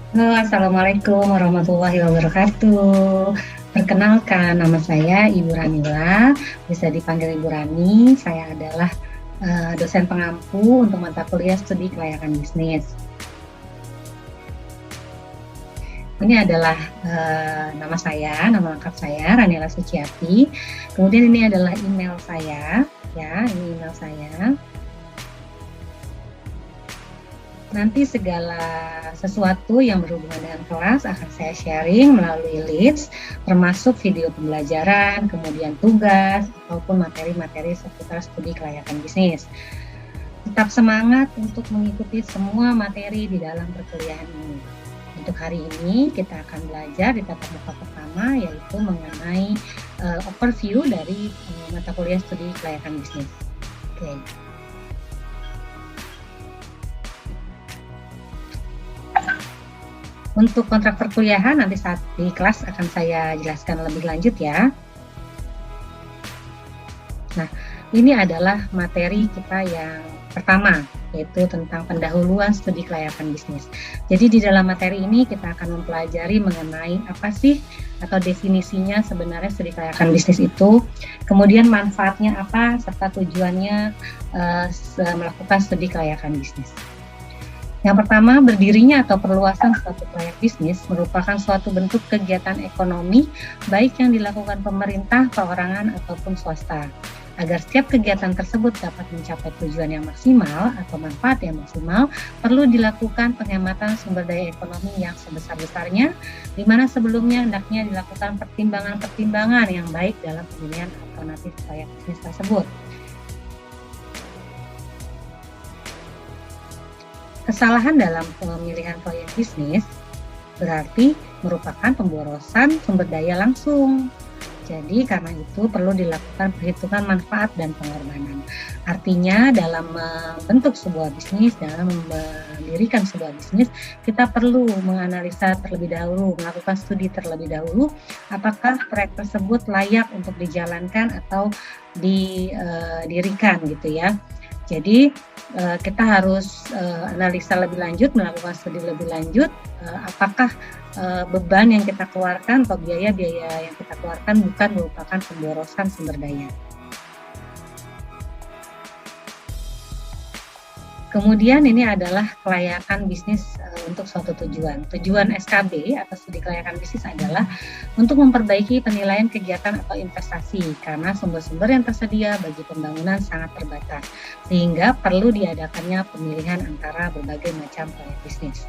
Halo, Assalamualaikum warahmatullahi wabarakatuh. Perkenalkan, nama saya Ibu Ranila, bisa dipanggil Ibu Rani. Saya adalah dosen pengampu untuk mata kuliah studi kelayakan bisnis. Ini adalah nama saya, nama lengkap saya, Ranila Suciati. Kemudian ini adalah email saya, ya, ini email saya. Nanti segala sesuatu yang berhubungan dengan kelas akan saya sharing melalui Leads, termasuk video pembelajaran, kemudian tugas, ataupun materi-materi seputar studi kelayakan bisnis. Tetap semangat untuk mengikuti semua materi di dalam perkuliahan ini. Untuk hari ini kita akan belajar di tatap muka pertama, yaitu mengenai overview dari mata kuliah studi kelayakan bisnis. Oke. Untuk kontrak perkuliahan nanti saat di kelas akan saya jelaskan lebih lanjut ya. Nah, ini adalah materi kita yang pertama, yaitu tentang pendahuluan studi kelayakan bisnis. Jadi di dalam materi ini kita akan mempelajari mengenai apa sih atau definisinya sebenarnya studi kelayakan bisnis itu, kemudian manfaatnya apa, serta tujuannya melakukan studi kelayakan bisnis. Yang pertama, berdirinya atau perluasan suatu proyek bisnis merupakan suatu bentuk kegiatan ekonomi, baik yang dilakukan pemerintah, perorangan, ataupun swasta. Agar setiap kegiatan tersebut dapat mencapai tujuan yang maksimal atau manfaat yang maksimal, perlu dilakukan penghematan sumber daya ekonomi yang sebesar-besarnya, di mana sebelumnya hendaknya dilakukan pertimbangan-pertimbangan yang baik dalam pemilihan alternatif proyek bisnis tersebut. Kesalahan dalam pemilihan proyek bisnis berarti merupakan pemborosan sumber daya langsung. Jadi karena itu perlu dilakukan perhitungan manfaat dan pengorbanan. Artinya dalam membentuk sebuah bisnis, dalam mendirikan sebuah bisnis, kita perlu menganalisa terlebih dahulu, melakukan studi terlebih dahulu, apakah proyek tersebut layak untuk dijalankan atau didirikan gitu ya. Jadi kita harus analisa lebih lanjut, melakukan studi lebih lanjut, apakah beban yang kita keluarkan atau biaya-biaya yang kita keluarkan bukan merupakan pemborosan sumber daya. Kemudian ini adalah kelayakan bisnis untuk suatu tujuan. Tujuan SKB atau studi kelayakan bisnis adalah untuk memperbaiki penilaian kegiatan atau investasi karena sumber-sumber yang tersedia bagi pembangunan sangat terbatas, sehingga perlu diadakannya pemilihan antara berbagai macam proyek bisnis.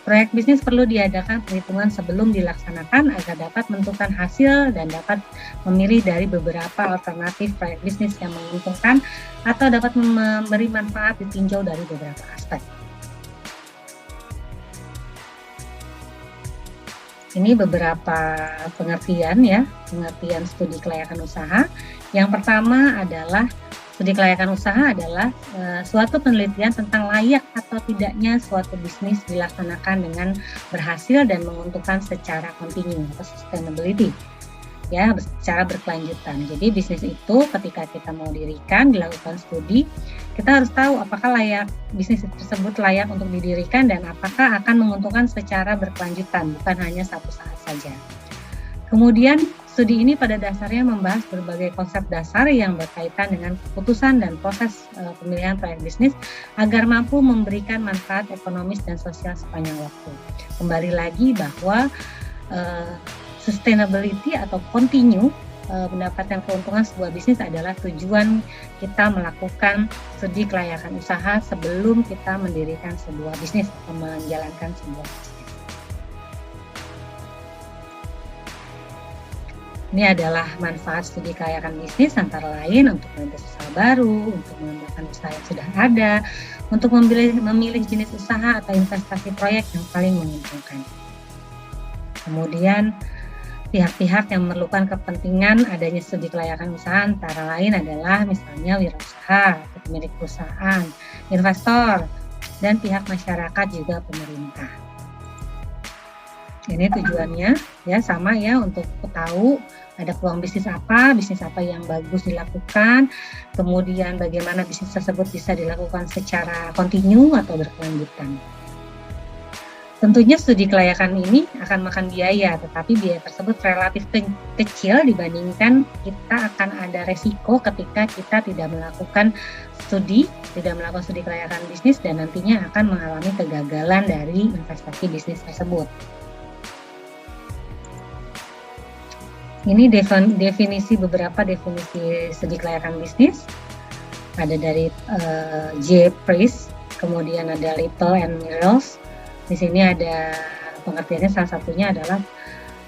Proyek bisnis perlu diadakan perhitungan sebelum dilaksanakan agar dapat menentukan hasil dan dapat memilih dari beberapa alternatif proyek bisnis yang menguntungkan atau dapat memberi manfaat ditinjau dari beberapa aspek. Ini beberapa pengertian studi kelayakan usaha. Yang pertama adalah studi kelayakan usaha adalah suatu penelitian tentang layak atau tidaknya suatu bisnis dilaksanakan dengan berhasil dan menguntungkan secara kontinu atau sustainability, ya, secara berkelanjutan. Jadi bisnis itu ketika kita mau dirikan, dilakukan studi, kita harus tahu apakah bisnis tersebut layak untuk didirikan dan apakah akan menguntungkan secara berkelanjutan, bukan hanya satu saat saja. Kemudian studi ini pada dasarnya membahas berbagai konsep dasar yang berkaitan dengan keputusan dan proses pemilihan proyek bisnis agar mampu memberikan manfaat ekonomis dan sosial sepanjang waktu. Kembali lagi bahwa sustainability atau continue mendapatkan keuntungan sebuah bisnis adalah tujuan kita melakukan studi kelayakan usaha sebelum kita mendirikan sebuah bisnis atau menjalankan sebuah bisnis. Ini adalah manfaat studi kelayakan bisnis antara lain untuk merintis usaha baru, untuk mengembangkan usaha yang sudah ada, untuk memilih jenis usaha atau investasi proyek yang paling menguntungkan. Kemudian pihak-pihak yang memerlukan kepentingan adanya studi kelayakan usaha antara lain adalah misalnya wirausaha, pemilik perusahaan, investor, dan pihak masyarakat juga pemerintah. Ini tujuannya ya sama ya, untuk tahu ada peluang bisnis apa yang bagus dilakukan, kemudian bagaimana bisnis tersebut bisa dilakukan secara kontinu atau berkelanjutan. Tentunya studi kelayakan ini akan makan biaya, tetapi biaya tersebut relatif kecil dibandingkan kita akan ada resiko ketika kita tidak melakukan studi kelayakan bisnis dan nantinya akan mengalami kegagalan dari investasi bisnis tersebut. Ini beberapa definisi studi kelayakan bisnis. Ada dari J. Price, kemudian ada Little and Mills. Di sini ada pengertiannya, salah satunya adalah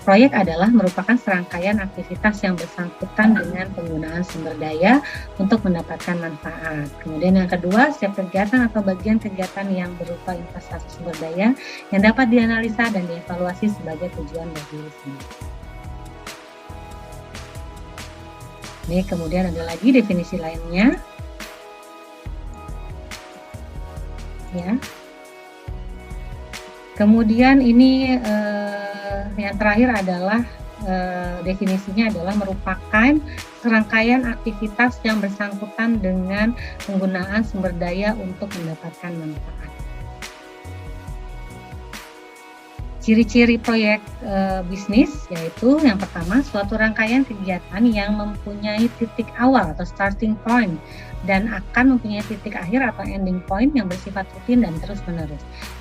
proyek adalah merupakan serangkaian aktivitas yang bersangkutan dengan penggunaan sumber daya untuk mendapatkan manfaat. Kemudian yang kedua, setiap kegiatan atau bagian kegiatan yang berupa investasi sumber daya yang dapat dianalisa dan dievaluasi sebagai tujuan bagi bisnis. Ini kemudian ada lagi definisi lainnya. Ya. Kemudian ini yang terakhir adalah definisinya adalah merupakan serangkaian aktivitas yang bersangkutan dengan penggunaan sumber daya untuk mendapatkan manfaat. Ciri-ciri proyek bisnis yaitu yang pertama, suatu rangkaian kegiatan yang mempunyai titik awal atau starting point dan akan mempunyai titik akhir atau ending point yang bersifat rutin dan terus-menerus.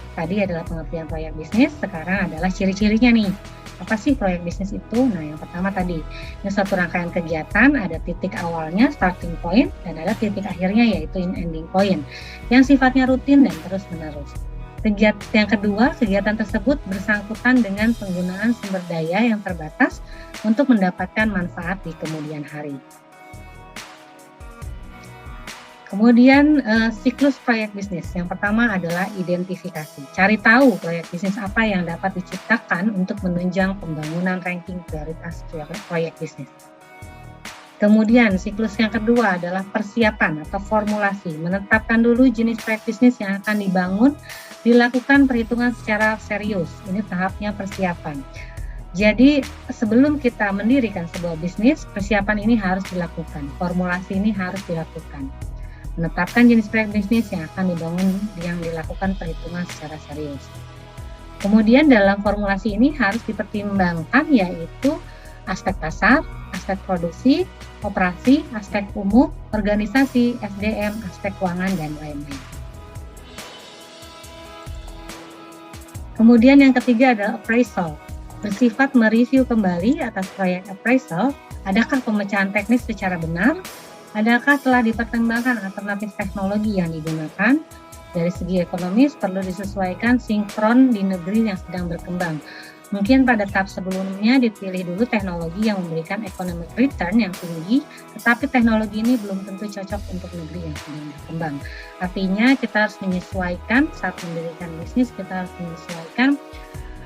Tadi adalah pengertian proyek bisnis, sekarang adalah ciri-cirinya nih. Apa sih proyek bisnis itu? Nah, yang pertama tadi, ini suatu rangkaian kegiatan, ada titik awalnya, starting point, dan ada titik akhirnya yaitu ending point, yang sifatnya rutin dan terus-menerus. Yang kedua, kegiatan tersebut bersangkutan dengan penggunaan sumber daya yang terbatas untuk mendapatkan manfaat di kemudian hari. Kemudian siklus proyek bisnis. Yang pertama adalah identifikasi. Cari tahu proyek bisnis apa yang dapat diciptakan untuk menunjang pembangunan ranking prioritas proyek bisnis. Kemudian siklus yang kedua adalah persiapan atau formulasi. Menetapkan dulu jenis proyek bisnis yang akan dibangun, dilakukan perhitungan secara serius. Ini tahapnya persiapan. Jadi sebelum kita mendirikan sebuah bisnis, persiapan ini harus dilakukan. Formulasi ini harus dilakukan. Menetapkan jenis proyek bisnis yang akan dibangun yang dilakukan perhitungan secara serius. Kemudian dalam formulasi ini harus dipertimbangkan yaitu aspek pasar, aspek produksi, operasi, aspek umum, organisasi, SDM, aspek keuangan, dan lain-lain. Kemudian yang ketiga adalah appraisal. Bersifat mereview kembali atas proyek appraisal, adakah pemecahan teknis secara benar, adakah telah dipertimbangkan alternatif teknologi yang digunakan? Dari segi ekonomis perlu disesuaikan sinkron di negeri yang sedang berkembang. Mungkin pada tahap sebelumnya dipilih dulu teknologi yang memberikan economic return yang tinggi, tetapi teknologi ini belum tentu cocok untuk negeri yang sedang berkembang. Artinya kita harus menyesuaikan saat mendirikan bisnis, kita harus menyesuaikan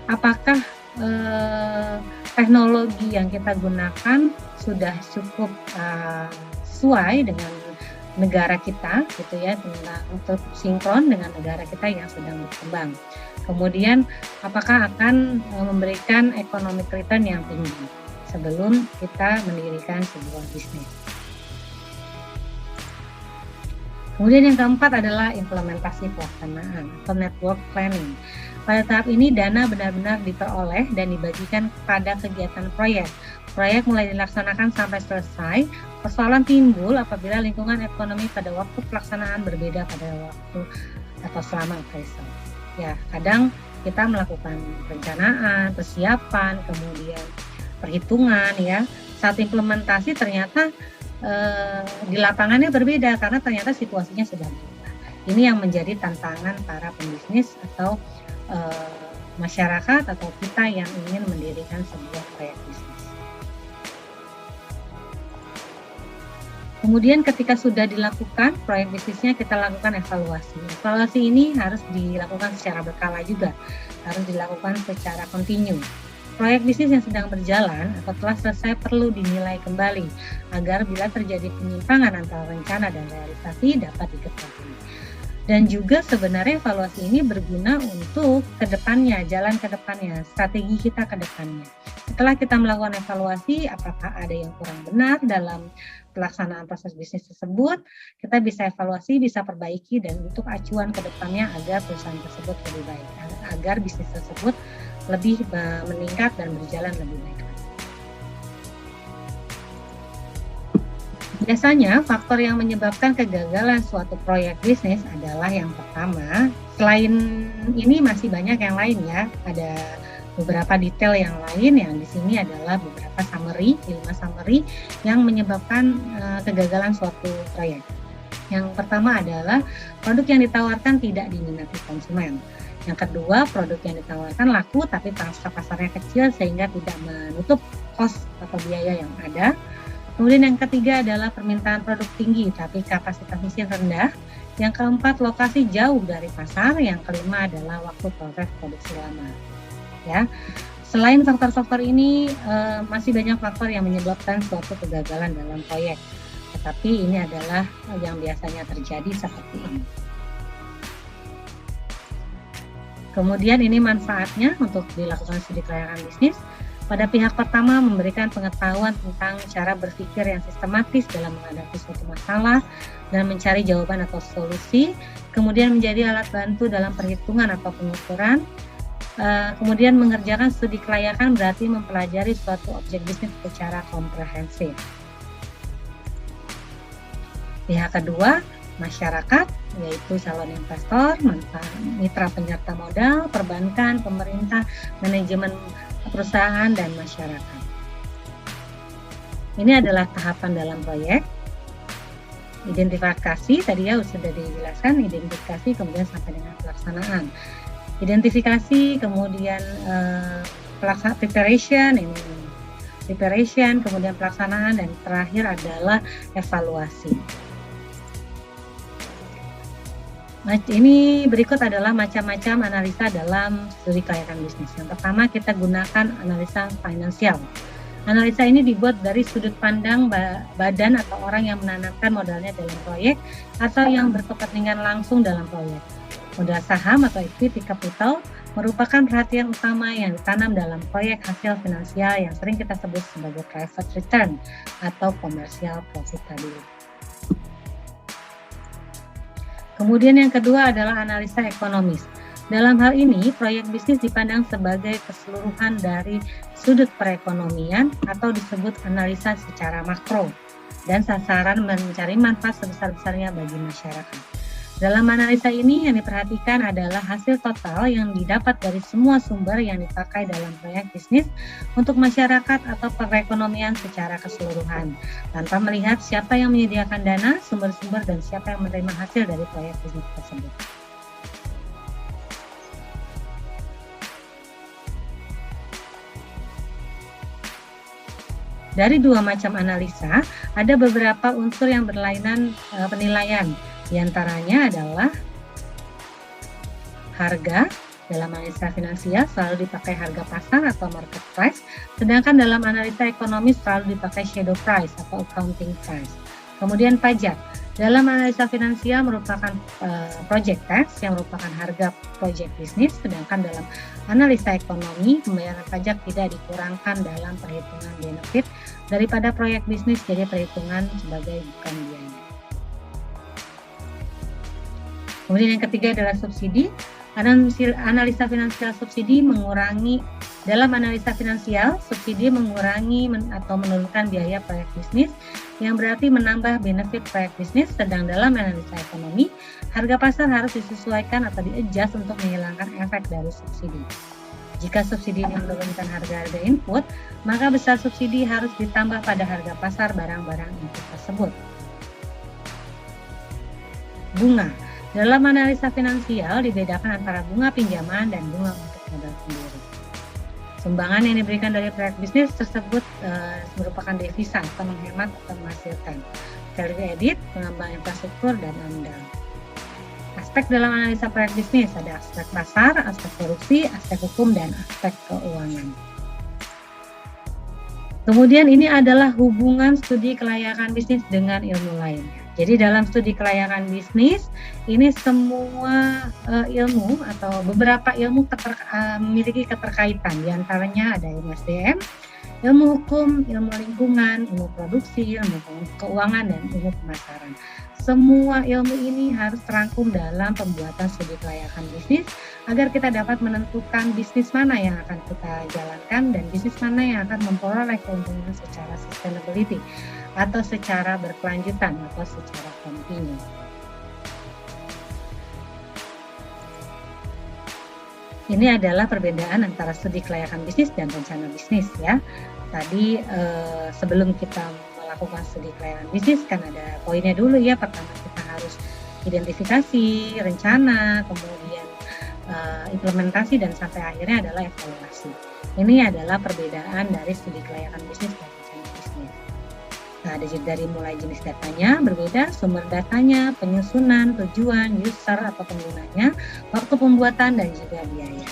apakah teknologi yang kita gunakan sudah cukup sesuai dengan negara kita, gitu ya, untuk sinkron dengan negara kita yang sedang berkembang. Kemudian, apakah akan memberikan economic return yang tinggi sebelum kita mendirikan sebuah bisnis. Kemudian yang keempat adalah implementasi pelaksanaan atau network planning. Pada tahap ini dana benar-benar diperoleh dan dibagikan kepada kegiatan proyek. Proyek mulai dilaksanakan sampai selesai. Persoalan timbul apabila lingkungan ekonomi pada waktu pelaksanaan berbeda pada waktu atau selama appraisal. Ya, kadang kita melakukan perencanaan, persiapan, kemudian perhitungan ya. Saat implementasi ternyata di lapangannya berbeda karena ternyata situasinya sudah berubah. Ini yang menjadi tantangan para pembisnis atau masyarakat atau kita yang ingin mendirikan sebuah proyek bisnis. Kemudian ketika sudah dilakukan proyek bisnisnya, kita lakukan evaluasi. Evaluasi ini harus dilakukan secara berkala juga, harus dilakukan secara kontinu. Proyek bisnis yang sedang berjalan atau telah selesai perlu dinilai kembali agar bila terjadi penyimpangan antara rencana dan realisasi dapat diketahui. Dan juga sebenarnya evaluasi ini berguna untuk ke depannya, jalan ke depannya, strategi kita ke depannya. Setelah kita melakukan evaluasi, apakah ada yang kurang benar dalam pelaksanaan proses bisnis tersebut, kita bisa evaluasi, bisa perbaiki, dan untuk acuan ke depannya agar perusahaan tersebut lebih baik, agar bisnis tersebut lebih meningkat dan berjalan lebih baik. Biasanya faktor yang menyebabkan kegagalan suatu proyek bisnis adalah yang pertama, selain ini masih banyak yang lain ya, ada beberapa detail yang lain yang di sini adalah beberapa summary, 5 summary yang menyebabkan kegagalan suatu proyek. Yang pertama adalah produk yang ditawarkan tidak diminati konsumen. Yang kedua, produk yang ditawarkan laku tapi pangsa pasarnya kecil sehingga tidak menutup cost atau biaya yang ada. Kemudian yang ketiga adalah permintaan produk tinggi tapi kapasitas mesin rendah. Yang keempat, lokasi jauh dari pasar. Yang kelima adalah waktu proses produksi lama. Ya. Selain faktor-faktor ini, masih banyak faktor yang menyebabkan suatu kegagalan dalam proyek. Tetapi ini adalah yang biasanya terjadi seperti ini. Kemudian ini manfaatnya untuk dilakukan studi kelayakan bisnis. Pada pihak pertama memberikan pengetahuan tentang cara berpikir yang sistematis dalam menghadapi suatu masalah dan mencari jawaban atau solusi, kemudian menjadi alat bantu dalam perhitungan atau pengukuran, kemudian mengerjakan studi kelayakan berarti mempelajari suatu objek bisnis secara komprehensif. Pihak kedua, masyarakat, yaitu calon investor, mitra penyerta modal, perbankan, pemerintah, manajemen perusahaan, dan masyarakat. Ini adalah tahapan dalam proyek. Identifikasi, tadi ya sudah dijelaskan, identifikasi kemudian sampai dengan pelaksanaan. Identifikasi, kemudian preparation, kemudian pelaksanaan, dan terakhir adalah evaluasi. Ini berikut adalah macam-macam analisa dalam studi kelayakan bisnis. Yang pertama, kita gunakan analisa finansial. Analisa ini dibuat dari sudut pandang badan atau orang yang menanamkan modalnya dalam proyek atau yang berkepentingan langsung dalam proyek. Modal saham atau equity capital merupakan perhatian utama yang ditanam dalam proyek hasil finansial yang sering kita sebut sebagai private return atau commercial profitability. Kemudian yang kedua adalah analisa ekonomis. Dalam hal ini, proyek bisnis dipandang sebagai keseluruhan dari sudut perekonomian atau disebut analisa secara makro dan sasaran mencari manfaat sebesar-besarnya bagi masyarakat. Dalam analisa ini yang diperhatikan adalah hasil total yang didapat dari semua sumber yang dipakai dalam proyek bisnis untuk masyarakat atau perekonomian secara keseluruhan, tanpa melihat siapa yang menyediakan dana, sumber-sumber, dan siapa yang menerima hasil dari proyek bisnis tersebut. Dari dua macam analisa, ada beberapa unsur yang berlainan penilaian. Di antaranya adalah harga. Dalam analisa finansial selalu dipakai harga pasar atau market price, sedangkan dalam analisa ekonomis selalu dipakai shadow price atau accounting price. Kemudian pajak. Dalam analisa finansial merupakan project tax yang merupakan harga project bisnis, sedangkan dalam analisa ekonomi pembayaran pajak tidak dikurangkan dalam perhitungan benefit daripada proyek bisnis, jadi perhitungan sebagai bukan biaya. Kemudian yang ketiga adalah subsidi. Analisa finansial subsidi mengurangi, dalam analisa finansial, subsidi mengurangi atau menurunkan biaya proyek bisnis yang berarti menambah benefit proyek bisnis, sedang dalam analisa ekonomi, harga pasar harus disesuaikan atau di-adjust untuk menghilangkan efek dari subsidi. Jika subsidi ini menurunkan harga-harga input, maka besar subsidi harus ditambah pada harga pasar barang-barang input tersebut. Bunga. Dalam analisa finansial dibedakan antara bunga pinjaman dan bunga untuk modal sendiri. Sumbangan yang diberikan dari proyek bisnis tersebut merupakan devisa atau menghemat atau menghasilkan. Value added, pengembangan infrastruktur, dan amdal. Aspek dalam analisa proyek bisnis ada aspek pasar, aspek korupsi, aspek hukum, dan aspek keuangan. Kemudian ini adalah hubungan studi kelayakan bisnis dengan ilmu lainnya. Jadi dalam studi kelayakan bisnis, ini semua ilmu atau beberapa ilmu memiliki keterkaitan. Di antaranya ada ilmu SDM, ilmu hukum, ilmu lingkungan, ilmu produksi, ilmu keuangan, dan ilmu pemasaran. Semua ilmu ini harus terangkum dalam pembuatan studi kelayakan bisnis agar kita dapat menentukan bisnis mana yang akan kita jalankan dan bisnis mana yang akan memperoleh keuntungan secara sustainability atau secara berkelanjutan atau secara kontinu. Ini adalah perbedaan antara studi kelayakan bisnis dan rencana bisnis ya. Tadi sebelum kita melakukan studi kelayakan bisnis kan ada poinnya dulu ya. Pertama kita harus identifikasi, rencana, kemudian implementasi, dan sampai akhirnya adalah evaluasi. Ini adalah perbedaan dari studi kelayakan bisnis dan rencana bisnis. Nah, dari mulai jenis datanya berbeda, sumber datanya, penyusunan, tujuan, user atau penggunanya, waktu pembuatan, dan juga biaya.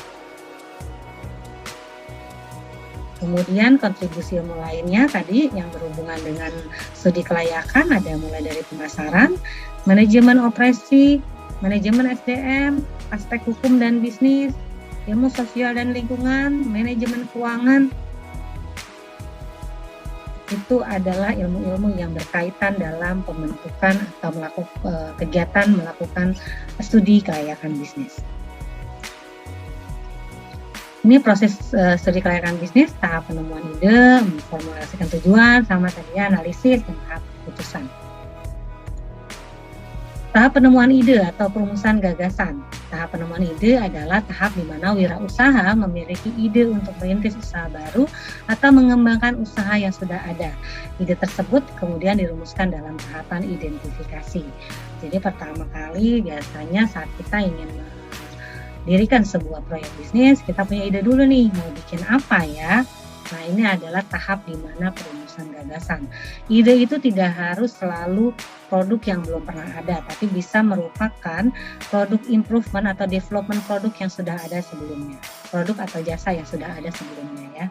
Kemudian kontribusi ilmu lainnya tadi yang berhubungan dengan studi kelayakan ada mulai dari pemasaran, manajemen operasi, manajemen SDM, aspek hukum dan bisnis, ilmu sosial dan lingkungan, manajemen keuangan. Itu adalah ilmu-ilmu yang berkaitan dalam pembentukan atau melakukan studi kelayakan bisnis. Ini proses studi kelayakan bisnis, tahap penemuan ide, memformulasikan tujuan, sama tadi analisis, dan tahap keputusan. Tahap penemuan ide atau perumusan gagasan. Tahap penemuan ide adalah tahap di mana wirausaha memiliki ide untuk merintis usaha baru atau mengembangkan usaha yang sudah ada. Ide tersebut kemudian dirumuskan dalam tahapan identifikasi. Jadi pertama kali biasanya saat kita ingin mendirikan sebuah proyek bisnis, kita punya ide dulu nih, mau bikin apa ya? Nah, ini adalah tahap di mana perumusan gagasan. Ide itu tidak harus selalu produk yang belum pernah ada, tapi bisa merupakan produk improvement atau development produk yang sudah ada sebelumnya. Produk atau jasa yang sudah ada sebelumnya ya.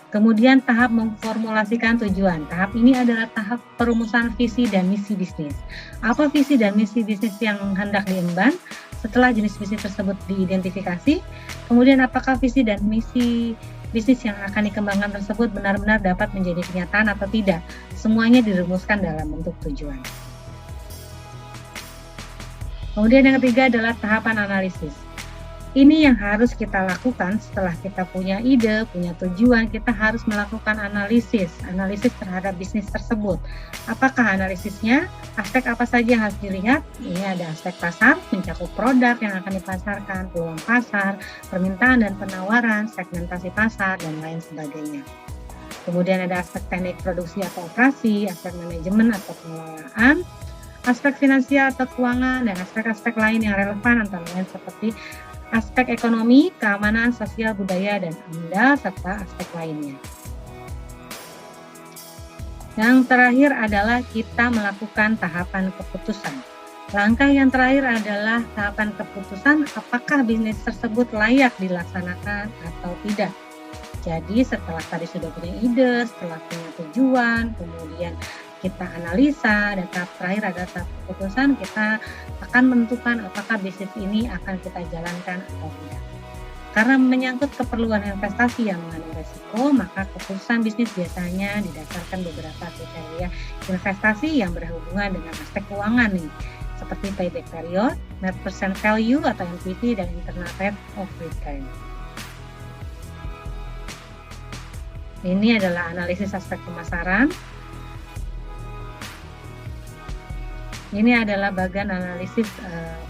Kemudian tahap memformulasikan tujuan. Tahap ini adalah tahap perumusan visi dan misi bisnis. Apa visi dan misi bisnis yang hendak diemban? Setelah jenis bisnis tersebut diidentifikasi, kemudian apakah visi dan misi bisnis yang akan dikembangkan tersebut benar-benar dapat menjadi kenyataan atau tidak? Semuanya dirumuskan dalam bentuk tujuan. Kemudian yang ketiga adalah tahapan analisis. Ini yang harus kita lakukan setelah kita punya ide, punya tujuan, kita harus melakukan analisis terhadap bisnis tersebut. Apakah analisisnya? Aspek apa saja yang harus dilihat? Ini ada aspek pasar, mencakup produk yang akan dipasarkan, peluang pasar, permintaan dan penawaran, segmentasi pasar, dan lain sebagainya. Kemudian ada aspek teknik produksi atau operasi, aspek manajemen atau pengelolaan, aspek finansial atau keuangan, dan aspek-aspek lain yang relevan antara lain seperti aspek ekonomi, keamanan, sosial, budaya, dan AMDAL, serta aspek lainnya. Yang terakhir adalah kita melakukan tahapan keputusan. Langkah yang terakhir adalah tahapan keputusan apakah bisnis tersebut layak dilaksanakan atau tidak. Jadi setelah tadi sudah punya ide, setelah punya tujuan, kemudian kita analisa, dan tahap terakhir adalah tahap keputusan, kita akan menentukan apakah bisnis ini akan kita jalankan atau tidak. Karena menyangkut keperluan investasi yang mengandung resiko, maka keputusan bisnis biasanya didasarkan beberapa kriteria investasi yang berhubungan dengan aspek keuangan nih, seperti payback period, net present value atau NPV, dan internal rate of return. Ini adalah analisis aspek pemasaran. Ini adalah bagian analisis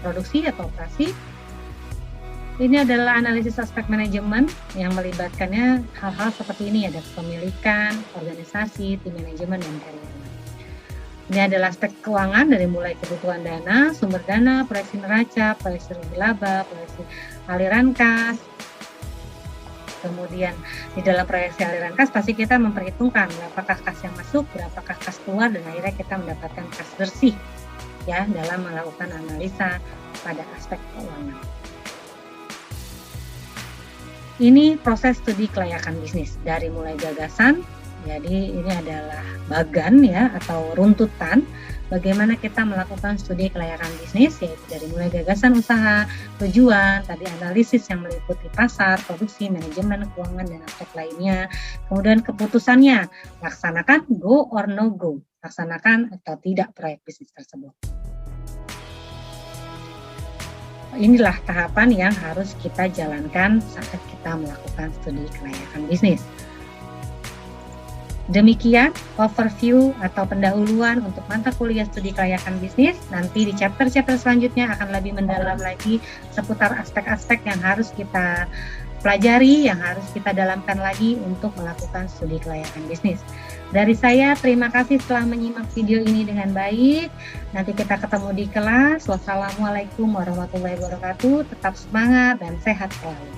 produksi atau operasi. Ini adalah analisis aspek manajemen yang melibatkannya hal-hal seperti ini, ada kepemilikan, organisasi, tim manajemen, dan karyawan. Ini adalah aspek keuangan dari mulai kebutuhan dana, sumber dana, proyeksi neraca, proyeksi rugi laba, proyeksi aliran kas. Kemudian di dalam proyeksi aliran kas pasti kita memperhitungkan berapakah kas yang masuk, berapakah kas keluar, dan akhirnya kita mendapatkan kas bersih ya dalam melakukan analisa pada aspek keuangan. Ini proses studi kelayakan bisnis dari mulai gagasan Jadi ini adalah bagan ya atau runtutan bagaimana kita melakukan studi kelayakan bisnis, yaitu dari mulai gagasan usaha, tujuan, tadi analisis yang meliputi pasar, produksi, manajemen, keuangan, dan aspek lainnya. Kemudian keputusannya, laksanakan go or no go, laksanakan atau tidak proyek bisnis tersebut. Inilah tahapan yang harus kita jalankan saat kita melakukan studi kelayakan bisnis. Demikian overview atau pendahuluan untuk mata kuliah studi kelayakan bisnis. Nanti di chapter-chapter selanjutnya akan lebih mendalam lagi seputar aspek-aspek yang harus kita pelajari, yang harus kita dalamkan lagi untuk melakukan studi kelayakan bisnis. Dari saya, terima kasih telah menyimak video ini dengan baik. Nanti kita ketemu di kelas. Wassalamualaikum warahmatullahi wabarakatuh. Tetap semangat dan sehat selalu.